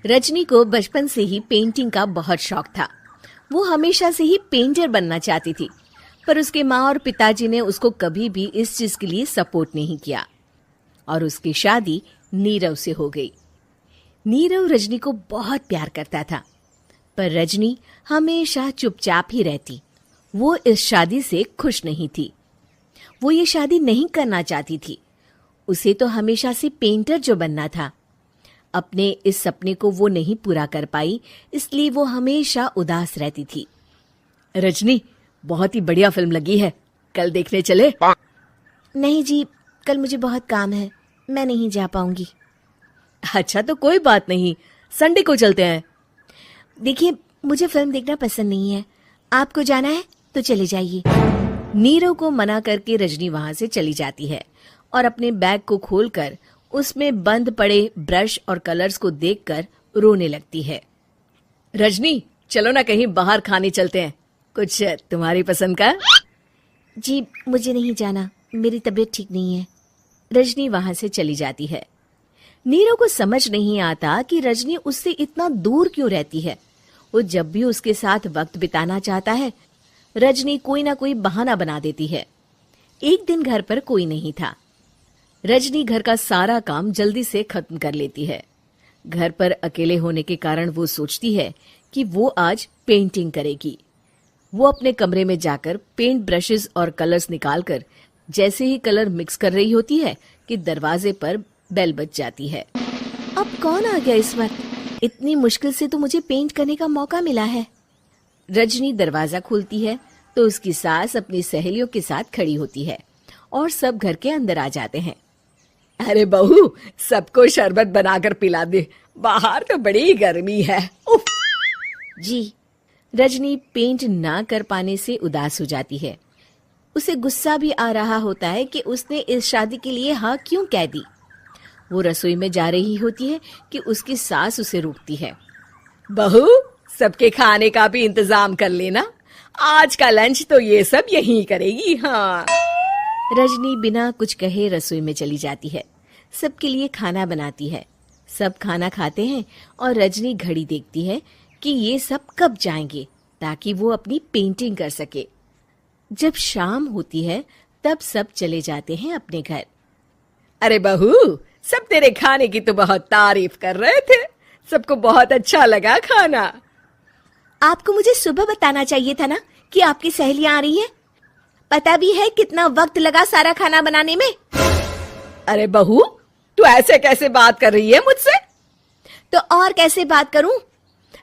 रजनी को बचपन से ही पेंटिंग का बहुत शौक था। वो हमेशा से ही पेंटर बनना चाहती थी, पर उसके माँ और पिताजी ने उसको कभी भी इस चीज के लिए सपोर्ट नहीं किया और उसकी शादी नीरव से हो गई। नीरव रजनी को बहुत प्यार करता था, पर रजनी हमेशा चुपचाप ही रहती। वो इस शादी से खुश नहीं थी। वो ये शादी नहीं करना चाहती थी। उसे तो हमेशा से पेंटर जो बनना था। अपने इस सपने को वो नहीं पूरा कर पाई, इसलिए वो हमेशा उदास रहती थी। रजनी, बहुत ही बढ़िया फिल्म लगी है, कल देखने चले? नहीं जी, कल मुझे बहुत काम है, मैं नहीं जा पाऊंगी। अच्छा तो कोई बात नहीं, संडे को चलते हैं। देखिए, मुझे फिल्म देखना पसंद नहीं है। आपको जाना है तो चले जाइए। नीरव को मना करके रजनी वहां से चली जाती है और अपने बैग को खोलकर उसमें बंद पड़े ब्रश और कलर्स को देखकर रोने लगती है। रजनी, चलो ना कहीं बाहर खाने चलते हैं, कुछ तुम्हारी पसंद का। जी, मुझे नहीं जाना, मेरी तबीयत ठीक नहीं है। रजनी वहां से चली जाती है। नीरव को समझ नहीं आता कि रजनी उससे इतना दूर क्यों रहती है। वो जब भी उसके साथ वक्त बिताना चाहता है, रजनी कोई ना कोई बहाना बना देती है। एक दिन घर पर कोई नहीं था। रजनी घर का सारा काम जल्दी से खत्म कर लेती है। घर पर अकेले होने के कारण वो सोचती है कि वो आज पेंटिंग करेगी। वो अपने कमरे में जाकर पेंट ब्रशेस और कलर्स निकालकर जैसे ही कलर मिक्स कर रही होती है कि दरवाजे पर बेल बज जाती है। अब कौन आ गया इस वक्त? इतनी मुश्किल से तो मुझे पेंट करने का मौका मिला है। रजनी दरवाजा खोलती है तो उसकी सास अपनी सहेलियों के साथ खड़ी होती है और सब घर के अंदर आ जाते हैं। अरे बहू, सबको शरबत बनाकर पिला दे, बाहर तो बड़ी गर्मी है। उफ। जी। रजनी पेंट ना कर पाने से उदास हो जाती है। उसे गुस्सा भी आ रहा होता है कि उसने इस शादी के लिए हाँ क्यों कह दी। वो रसोई में जा रही होती है कि उसकी सास उसे रोकती है। बहू, सबके खाने का भी इंतजाम कर लेना, आज का लंच तो ये सब यहीं करेगी। हाँ। रजनी बिना कुछ कहे रसोई में चली जाती है। सबके लिए खाना बनाती है। सब खाना खाते हैं और रजनी घड़ी देखती है कि ये सब कब जाएंगे ताकि वो अपनी पेंटिंग कर सके। जब शाम होती है तब सब चले जाते हैं अपने घर। अरे बहू, सब तेरे खाने की तो बहुत तारीफ कर रहे थे, सबको बहुत अच्छा लगा खाना। आपको मुझे सुबह बताना चाहिए था ना कि आपकी सहेलियां आ रही हैं। पता भी है कितना वक्त लगा सारा खाना बनाने में। अरे बहू, तू ऐसे कैसे बात कर रही है मुझसे? तो और कैसे बात करूं?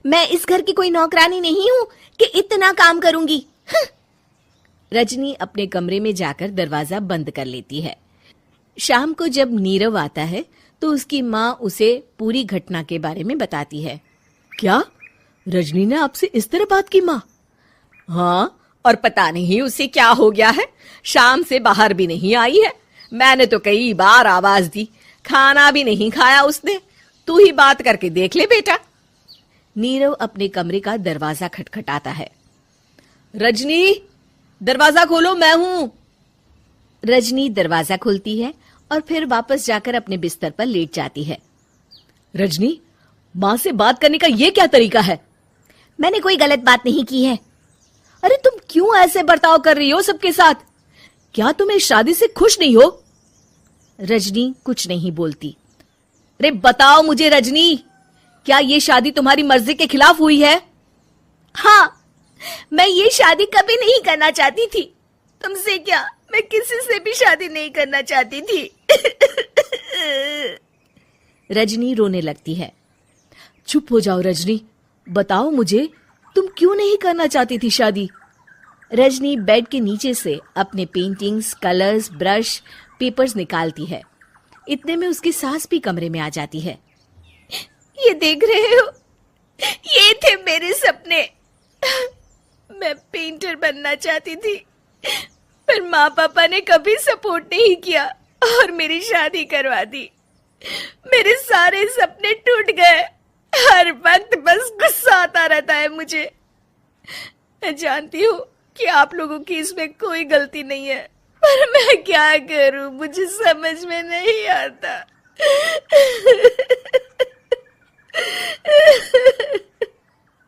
मैं इस घर की कोई नौकरानी नहीं हूं कि इतना काम करूंगी। रजनी अपने कमरे में जाकर दरवाजा बंद कर लेती है। शाम को जब नीरव आता है तो उसकी माँ उसे पूरी घटना के बारे में बताती है। क्या रजनी ने आपसे इस तरह बात की माँ? हाँ, और पता नहीं उसे क्या हो गया है, शाम से बाहर भी नहीं आई है। मैंने तो कई बार आवाज दी, खाना भी नहीं खाया उसने। तू ही बात करके देख ले बेटा। नीरव अपने कमरे का दरवाजा खटखटाता है। रजनी, दरवाजा खोलो, मैं हूं। रजनी दरवाजा खोलती है और फिर वापस जाकर अपने बिस्तर पर लेट जाती है। रजनी, माँ से बात करने का ये क्या तरीका है? मैंने कोई गलत बात नहीं की है। अरे तुम क्यों ऐसे बर्ताव कर रही हो सबके साथ? क्या तुम इस शादी से खुश नहीं हो? रजनी कुछ नहीं बोलती। अरे बताओ मुझे रजनी, क्या ये शादी तुम्हारी मर्जी के खिलाफ हुई है? हाँ, मैं ये शादी कभी नहीं करना चाहती थी। तुमसे क्या, मैं किसी से भी शादी नहीं करना चाहती थी। रजनी रोने लगती है। चुप हो जाओ रजनी, बताओ मुझे, तुम क्यों नहीं करना चाहती थी शादी? रजनी बेड के नीचे से अपने पेंटिंग्स, कलर्स, ब्रश, पेपर्स निकालती है। इतने में उसकी सास भी कमरे में आ जाती है। ये देख रहे हो, ये थे मेरे सपने। मैं पेंटर बनना चाहती थी, पर माँ पापा ने कभी सपोर्ट नहीं किया और मेरी शादी करवा दी। मेरे सारे सपने टूट गए। हर वक्त बस गुस्सा आता रहता है मुझे। मैं जानती हूँ कि आप लोगों की इसमें कोई गलती नहीं है, पर मैं क्या करूँ, मुझे समझ में नहीं आता।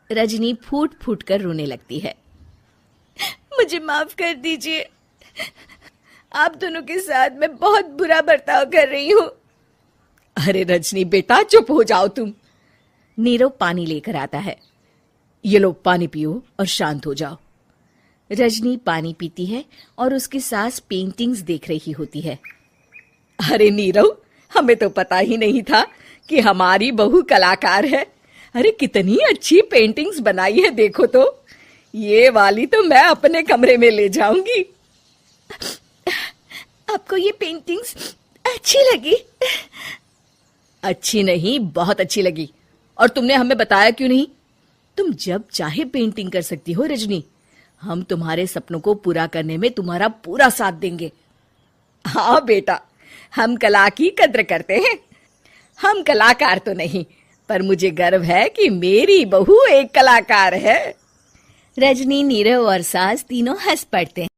रजनी फूट फूट कर रोने लगती है। मुझे माफ कर दीजिए, आप दोनों के साथ मैं बहुत बुरा बर्ताव कर रही हूँ। अरे रजनी बेटा, चुप हो जाओ तुम। नीरव पानी लेकर आता है। ये लो पानी पियो और शांत हो जाओ। रजनी पानी पीती है और उसकी सास पेंटिंग्स देख रही होती है। अरे नीरव, हमें तो पता ही नहीं था कि हमारी बहू कलाकार है। अरे कितनी अच्छी पेंटिंग्स बनाई है, देखो तो। ये वाली तो मैं अपने कमरे में ले जाऊंगी। आपको ये पेंटिंग्स अच्छी लगी? अच्छी नहीं, बहुत अच्छी लगी। और तुमने हमें बताया क्यों नहीं? तुम जब चाहे पेंटिंग कर सकती हो रजनी। हम तुम्हारे सपनों को पूरा करने में तुम्हारा पूरा साथ देंगे। हाँ बेटा, हम कला की कद्र करते हैं। हम कलाकार तो नहीं, पर मुझे गर्व है कि मेरी बहू एक कलाकार है। रजनी, नीरव और सास तीनों हंस पड़ते हैं।